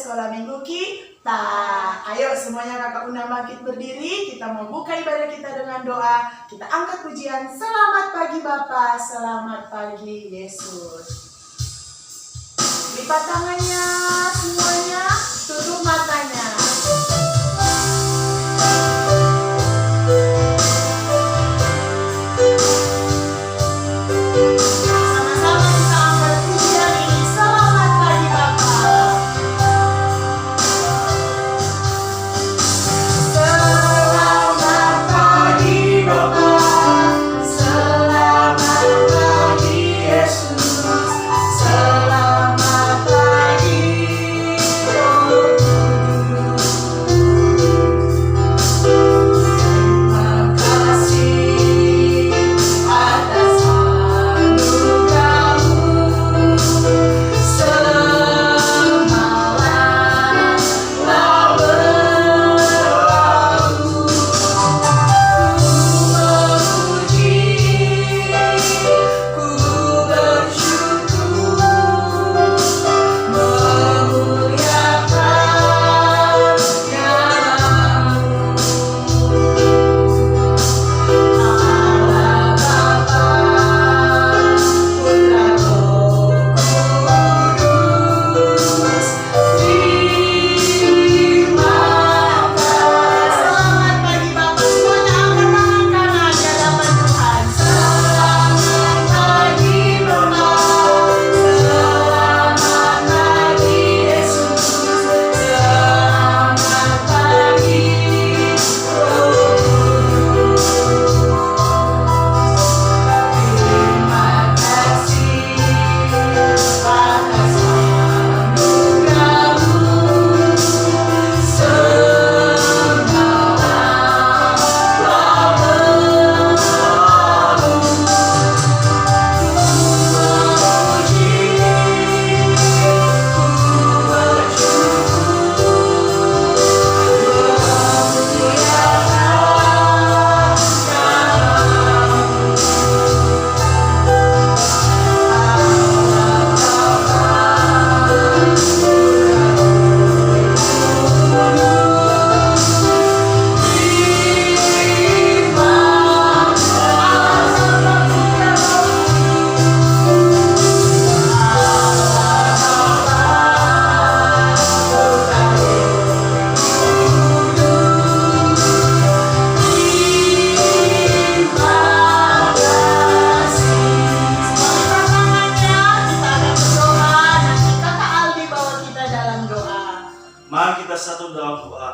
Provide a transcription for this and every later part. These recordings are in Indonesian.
sekolah minggu kita. Ayo semuanya kakak undang bangkit berdiri. Kita mau buka ibadah kita dengan doa. Kita angkat pujian. Selamat pagi Bapa, selamat pagi Yesus. Lipat tangannya semuanya, tutup matanya.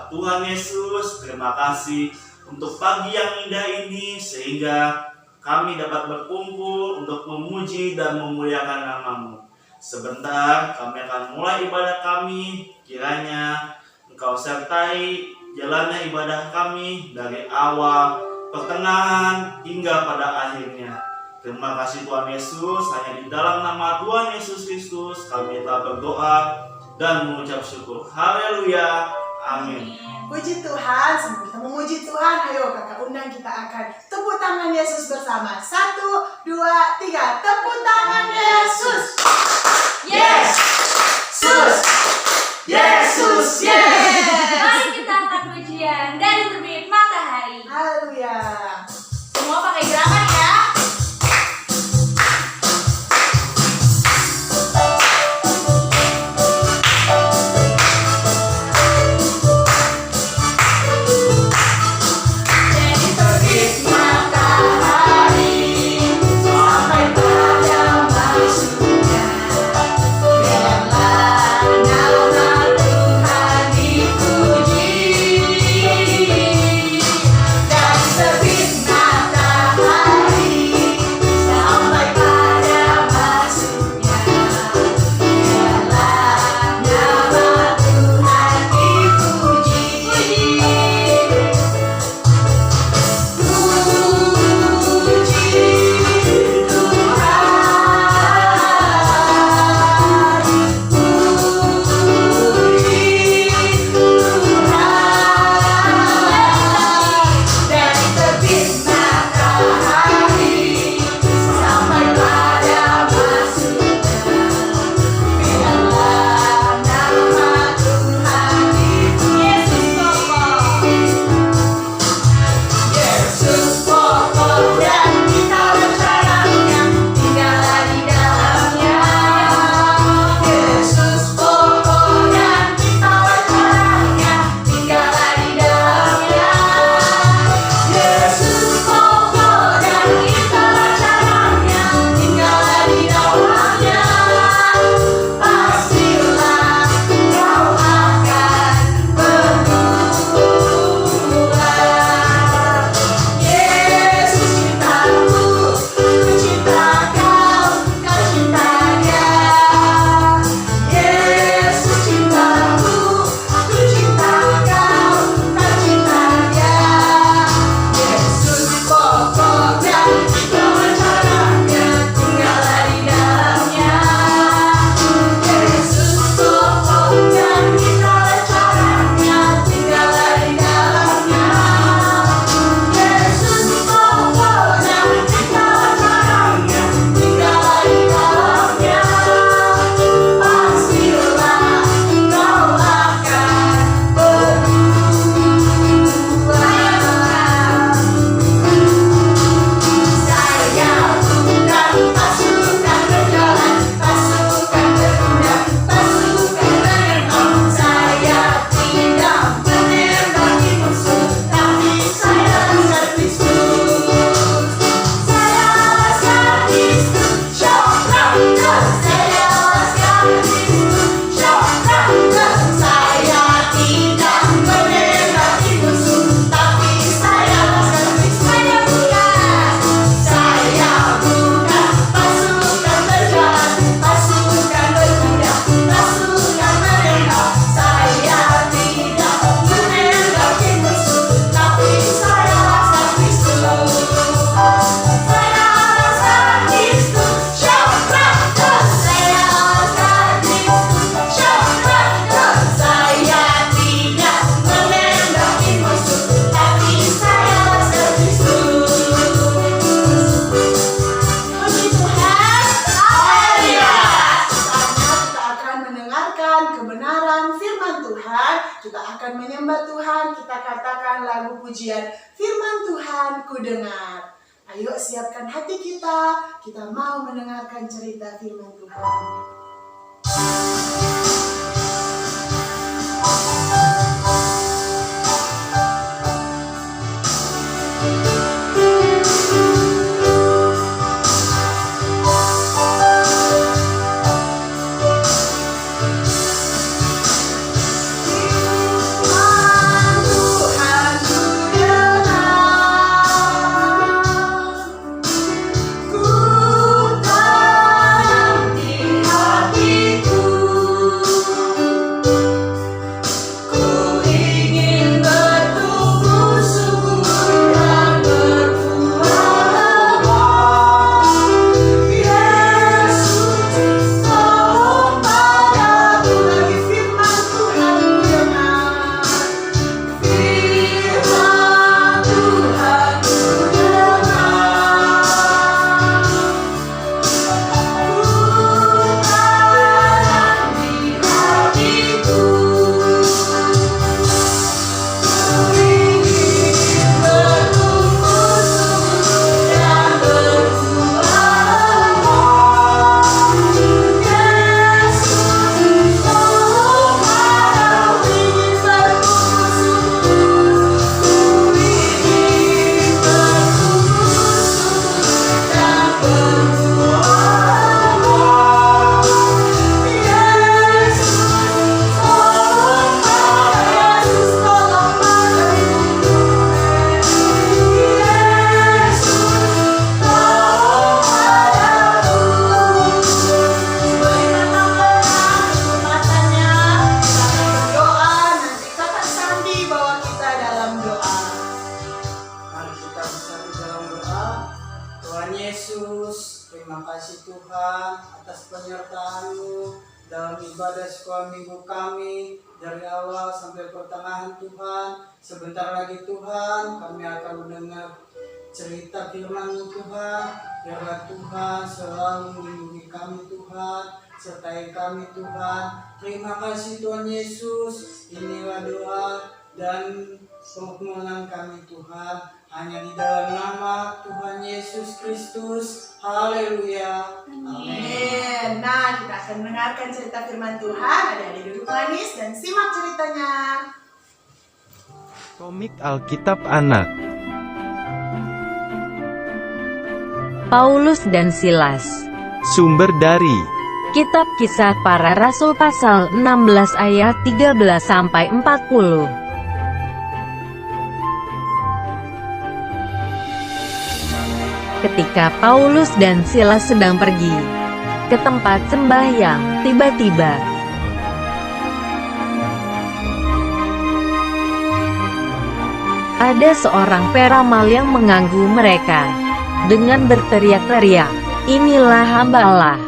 Tuhan Yesus, terima kasih untuk pagi yang indah ini sehingga kami dapat berkumpul untuk memuji dan memuliakan nama-Mu. Sebentar kami akan mulai ibadah kami, kiranya Engkau sertai jalannya ibadah kami dari awal, pertengahan hingga pada akhirnya. Terima kasih Tuhan Yesus, hanya di dalam nama Tuhan Yesus Kristus kami telah berdoa dan mengucap syukur. Haleluya. Amin. Puji Tuhan, sebelum kita memuji Tuhan, ayo kakak undang kita akan tepuk tangan Yesus bersama. 1, 2, 3, tepuk tangan Yesus. Yes, Sus, Yesus, yes. Mari kita angkat pujian dari terbit matahari. Haleluya. Semua pakai gerakan ya. Tuhan Tuhan, kita akan menyembah Tuhan, kita katakan lagu pujian firman Tuhan ku dengar. Ayo siapkan hati kita mau mendengarkan cerita firman Tuhan. Terima kasih Tuhan atas penyertaan-Mu dalam ibadah sekolah minggu kami dari awal sampai pertengahan Tuhan. Sebentar lagi Tuhan kami akan mendengar cerita firman-Mu Tuhan. Biarlah Tuhan selalu melindungi kami Tuhan, sertai kami Tuhan. Terima kasih Tuhan Yesus. Inilah doa dan permohonan kami Tuhan, hanya di dalam nama Tuhan Yesus Kristus. Haleluya. Amin. Nah, kita akan mendengarkan cerita firman Tuhan. Adik-adik duduk manis dan simak ceritanya. Komik Alkitab Anak. Paulus dan Silas. Sumber dari Kitab Kisah Para Rasul pasal 16 ayat 13-40. Ketika Paulus dan Silas sedang pergi ke tempat sembahyang, tiba-tiba ada seorang peramal yang mengganggu mereka dengan berteriak-teriak, "Inilah hamba Allah."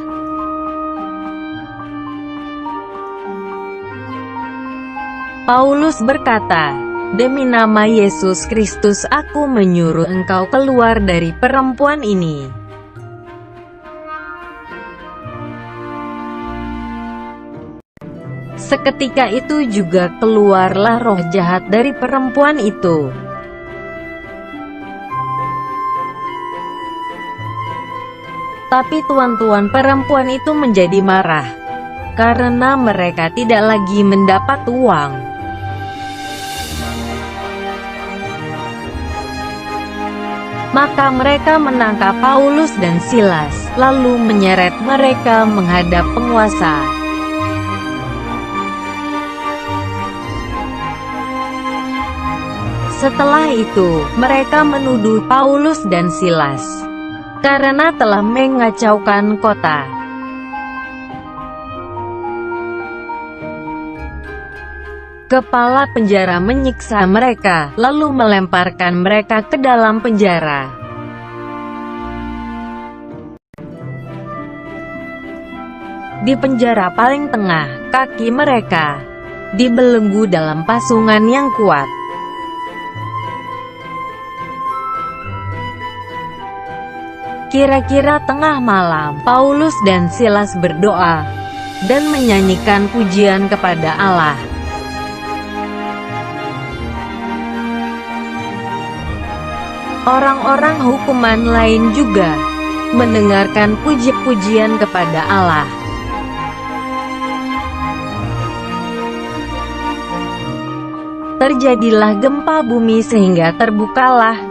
Paulus berkata, "Demi nama Yesus Kristus aku menyuruh engkau keluar dari perempuan ini." Seketika itu juga keluarlah roh jahat dari perempuan itu. Tapi tuan-tuan perempuan itu menjadi marah, karena mereka tidak lagi mendapat uang. Maka mereka menangkap Paulus dan Silas, lalu menyeret mereka menghadap penguasa. Setelah itu, mereka menuduh Paulus dan Silas karena telah mengacaukan kota. Kepala penjara menyiksa mereka, lalu melemparkan mereka ke dalam penjara. Di penjara paling tengah, kaki mereka dibelenggu dalam pasungan yang kuat. Kira-kira tengah malam, Paulus dan Silas berdoa dan menyanyikan pujian kepada Allah. Orang-orang hukuman lain juga mendengarkan puji-pujian kepada Allah. Terjadilah gempa bumi sehingga terbukalah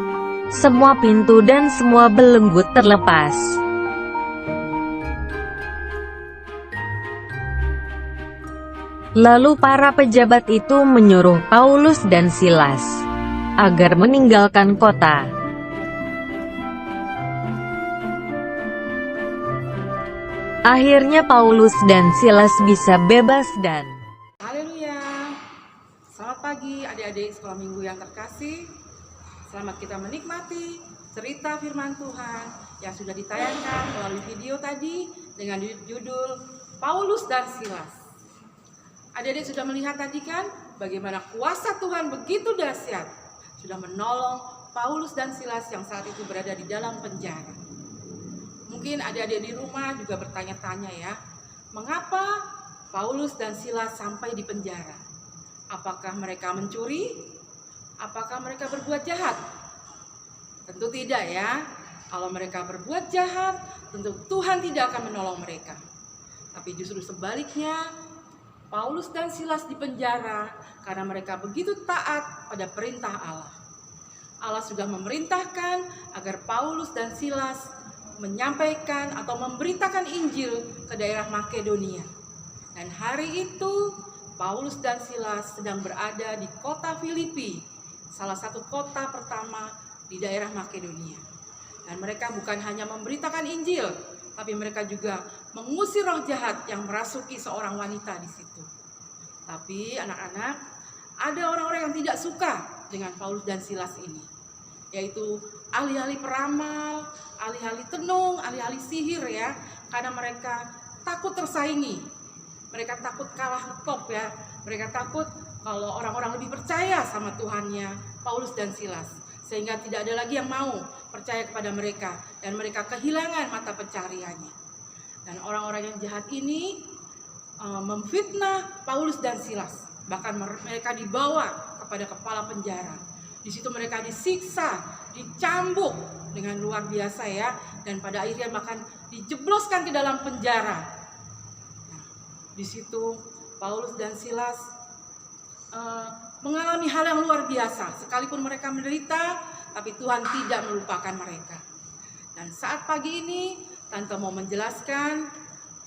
semua pintu dan semua belenggu terlepas. Lalu para pejabat itu menyuruh Paulus dan Silas agar meninggalkan kota. Akhirnya Paulus dan Silas bisa bebas dan Haleluya. Selamat pagi adik-adik sekolah minggu yang terkasih. Selamat kita menikmati cerita firman Tuhan yang sudah ditayangkan melalui video tadi dengan judul Paulus dan Silas. Adik-adik sudah melihat tadi kan bagaimana kuasa Tuhan begitu dahsyat sudah menolong Paulus dan Silas yang saat itu berada di dalam penjara. Mungkin adik-adik di rumah juga bertanya-tanya ya, mengapa Paulus dan Silas sampai di penjara? Apakah mereka mencuri? Apakah mereka berbuat jahat? Tentu tidak ya. Kalau mereka berbuat jahat, tentu Tuhan tidak akan menolong mereka. Tapi justru sebaliknya, Paulus dan Silas di penjara karena mereka begitu taat pada perintah Allah. Allah sudah memerintahkan agar Paulus dan Silas menyampaikan atau memberitakan Injil ke daerah Makedonia. Dan hari itu Paulus dan Silas sedang berada di kota Filipi, salah satu kota pertama di daerah Makedonia. Dan mereka bukan hanya memberitakan Injil, tapi mereka juga mengusir roh jahat yang merasuki seorang wanita di situ. Tapi anak-anak, ada orang-orang yang tidak suka dengan Paulus dan Silas ini, yaitu ahli-ahli peramal, ahli-ahli tenung, ahli-ahli sihir ya, karena mereka takut tersaingi, mereka takut kalah ngetop ya, mereka takut kalau orang-orang lebih percaya sama Tuhannya Paulus dan Silas, sehingga tidak ada lagi yang mau percaya kepada mereka dan mereka kehilangan mata pencariannya. Dan orang-orang yang jahat ini memfitnah Paulus dan Silas, bahkan mereka dibawa kepada kepala penjara. Di situ mereka disiksa, dicambuk dengan luar biasa ya, dan pada akhirnya bahkan dijebloskan ke dalam penjara. Nah, di situ Paulus dan Silas mengalami hal yang luar biasa. Sekalipun mereka menderita, tapi Tuhan tidak melupakan mereka. Dan saat pagi ini, Tante mau menjelaskan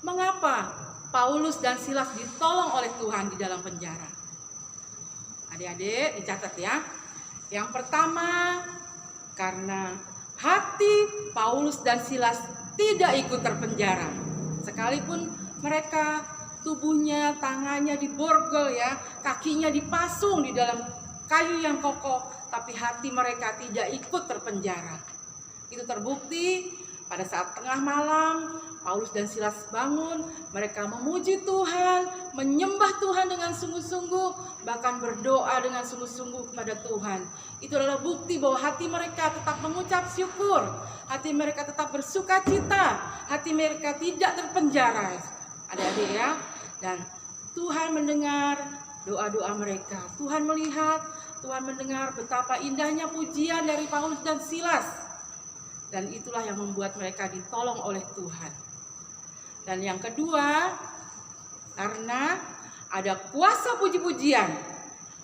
mengapa Paulus dan Silas ditolong oleh Tuhan di dalam penjara. Adik-adik dicatat ya. Yang pertama, karena hati Paulus dan Silas tidak ikut terpenjara. Sekalipun mereka tubuhnya, tangannya diborgol ya, kakinya dipasung di dalam kayu yang kokoh, tapi hati mereka tidak ikut terpenjara. Itu terbukti pada saat tengah malam Paulus dan Silas bangun, mereka memuji Tuhan, menyembah Tuhan dengan sungguh-sungguh, bahkan berdoa dengan sungguh-sungguh kepada Tuhan. Itu adalah bukti bahwa hati mereka tetap mengucap syukur, hati mereka tetap bersuka cita, hati mereka tidak terpenjara. Adik-adik ya, dan Tuhan mendengar doa-doa mereka. Tuhan melihat, Tuhan mendengar betapa indahnya pujian dari Paulus dan Silas. Dan itulah yang membuat mereka ditolong oleh Tuhan. Dan yang kedua, karena ada kuasa puji-pujian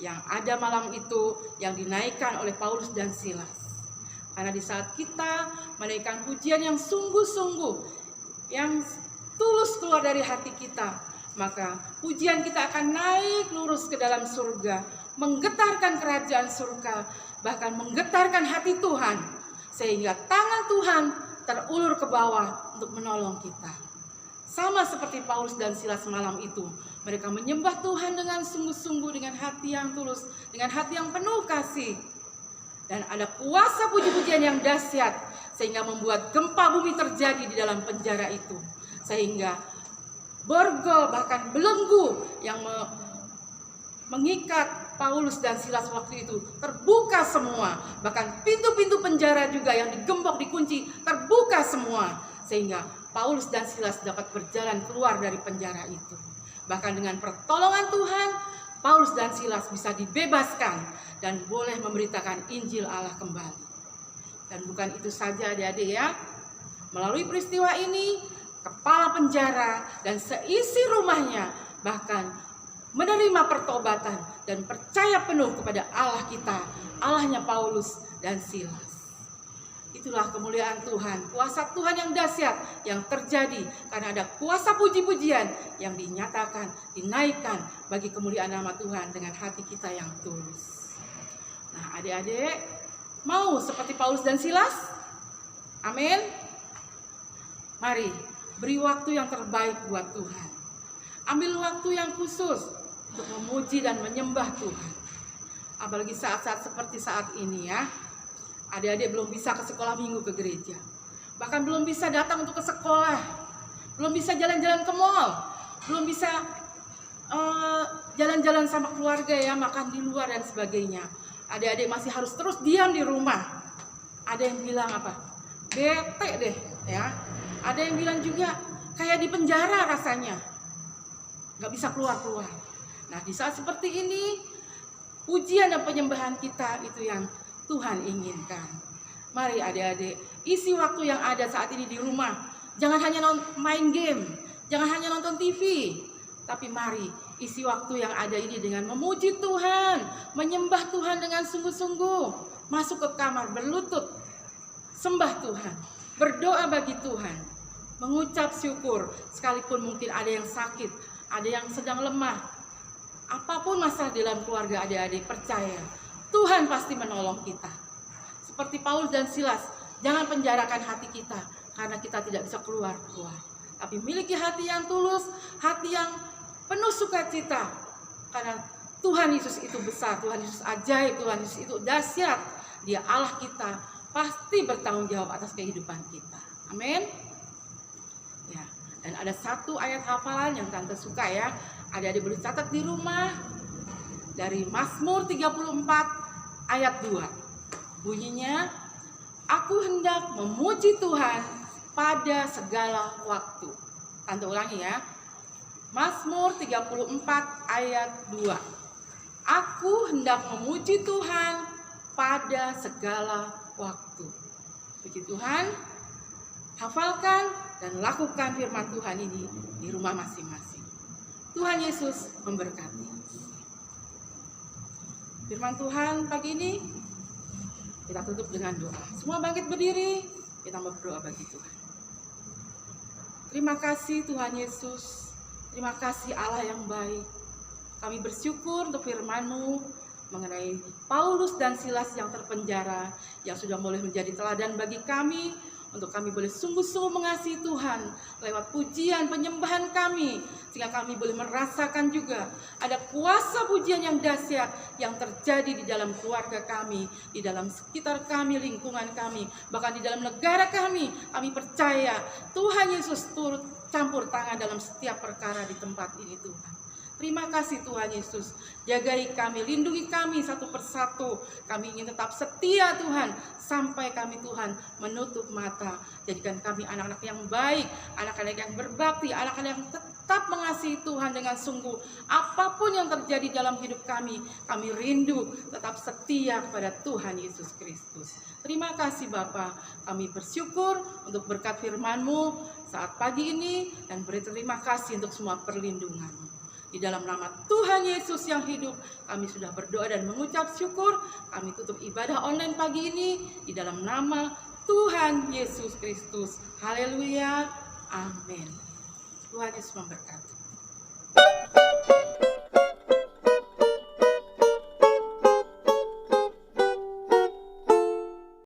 yang ada malam itu yang dinaikkan oleh Paulus dan Silas. Karena di saat kita menaikkan pujian yang sungguh-sungguh, yang tulus keluar dari hati kita, maka pujian kita akan naik lurus ke dalam surga, menggetarkan kerajaan surga, bahkan menggetarkan hati Tuhan, sehingga tangan Tuhan terulur ke bawah untuk menolong kita. Sama seperti Paulus dan Silas malam itu, mereka menyembah Tuhan dengan sungguh-sungguh, dengan hati yang tulus, dengan hati yang penuh kasih. Dan ada kuasa puji-pujian yang dahsyat, sehingga membuat gempa bumi terjadi di dalam penjara itu. Sehingga borgol, bahkan belenggu yang mengikat Paulus dan Silas waktu itu terbuka semua. Bahkan pintu-pintu penjara juga yang digembok, dikunci, terbuka semua. Sehingga Paulus dan Silas dapat berjalan keluar dari penjara itu. Bahkan dengan pertolongan Tuhan, Paulus dan Silas bisa dibebaskan dan boleh memberitakan Injil Allah kembali. Dan bukan itu saja adik-adik ya. Melalui peristiwa ini, kepala penjara dan seisi rumahnya bahkan menerima pertobatan dan percaya penuh kepada Allah kita, Allahnya Paulus dan Silas. Itulah kemuliaan Tuhan, kuasa Tuhan yang dahsyat yang terjadi karena ada kuasa puji-pujian yang dinyatakan, dinaikkan bagi kemuliaan nama Tuhan dengan hati kita yang tulus. Nah, adik-adik mau seperti Paulus dan Silas? Amin. Mari beri waktu yang terbaik buat Tuhan. Ambil waktu yang khusus untuk memuji dan menyembah Tuhan. Apalagi saat-saat seperti saat ini ya. Adik-adik belum bisa ke sekolah minggu ke gereja. Bahkan belum bisa datang untuk ke sekolah. Belum bisa jalan-jalan ke mall. Belum bisa jalan-jalan sama keluarga ya, makan di luar dan sebagainya. Adik-adik masih harus terus diam di rumah. Ada yang bilang apa? Bete deh ya. Ada yang bilang juga kayak di penjara rasanya. Gak bisa keluar-keluar. Nah, di saat seperti ini, pujian dan penyembahan kita itu yang Tuhan inginkan. Mari adik-adik, isi waktu yang ada saat ini di rumah. Jangan hanya main game, jangan hanya nonton TV. Tapi mari isi waktu yang ada ini dengan memuji Tuhan, menyembah Tuhan dengan sungguh-sungguh. Masuk ke kamar, berlutut, sembah Tuhan, berdoa bagi Tuhan, mengucap syukur. Sekalipun mungkin ada yang sakit, ada yang sedang lemah. Apapun masalah dalam keluarga adik-adik, percaya Tuhan pasti menolong kita. Seperti Paulus dan Silas, jangan penjarakan hati kita karena kita tidak bisa keluar. Tapi miliki hati yang tulus, hati yang penuh sukacita. Karena Tuhan Yesus itu besar, Tuhan Yesus ajaib, Tuhan Yesus itu dahsyat. Dia Allah kita, pasti bertanggung jawab atas kehidupan kita. Amin. Ya, dan ada satu ayat hafalan yang Tante suka ya. Adik-adik boleh catat di rumah. Dari Mazmur 34 ayat 2. Bunyinya, aku hendak memuji Tuhan pada segala waktu. Tante ulangi ya. Mazmur 34 ayat 2. Aku hendak memuji Tuhan pada segala waktu. Puji Tuhan, hafalkan dan lakukan firman Tuhan ini di rumah masing-masing. Tuhan Yesus memberkati. Firman Tuhan pagi ini kita tutup dengan doa. Semua bangkit berdiri, kita berdoa bagi Tuhan. Terima kasih Tuhan Yesus. Terima kasih Allah yang baik. Kami bersyukur untuk firman-Mu mengenai Paulus dan Silas yang terpenjara, yang sudah boleh menjadi teladan bagi kami, untuk kami boleh sungguh-sungguh mengasihi Tuhan lewat pujian penyembahan kami, sehingga kami boleh merasakan juga ada kuasa pujian yang dahsyat yang terjadi di dalam keluarga kami, di dalam sekitar kami, lingkungan kami, bahkan di dalam negara kami. Kami percaya Tuhan Yesus turut campur tangan dalam setiap perkara di tempat ini Tuhan. Terima kasih Tuhan Yesus, jagai kami, lindungi kami satu persatu. Kami ingin tetap setia Tuhan, sampai kami Tuhan menutup mata. Jadikan kami anak-anak yang baik, anak-anak yang berbakti, anak-anak yang tetap mengasihi Tuhan dengan sungguh. Apapun yang terjadi dalam hidup kami rindu tetap setia kepada Tuhan Yesus Kristus. Terima kasih Bapa, kami bersyukur untuk berkat firman-Mu saat pagi ini, dan berterima kasih untuk semua perlindungan-Mu. Di dalam nama Tuhan Yesus yang hidup, kami sudah berdoa dan mengucap syukur. Kami tutup ibadah online pagi ini di dalam nama Tuhan Yesus Kristus. Haleluya. Amin. Tuhan Yesus memberkati.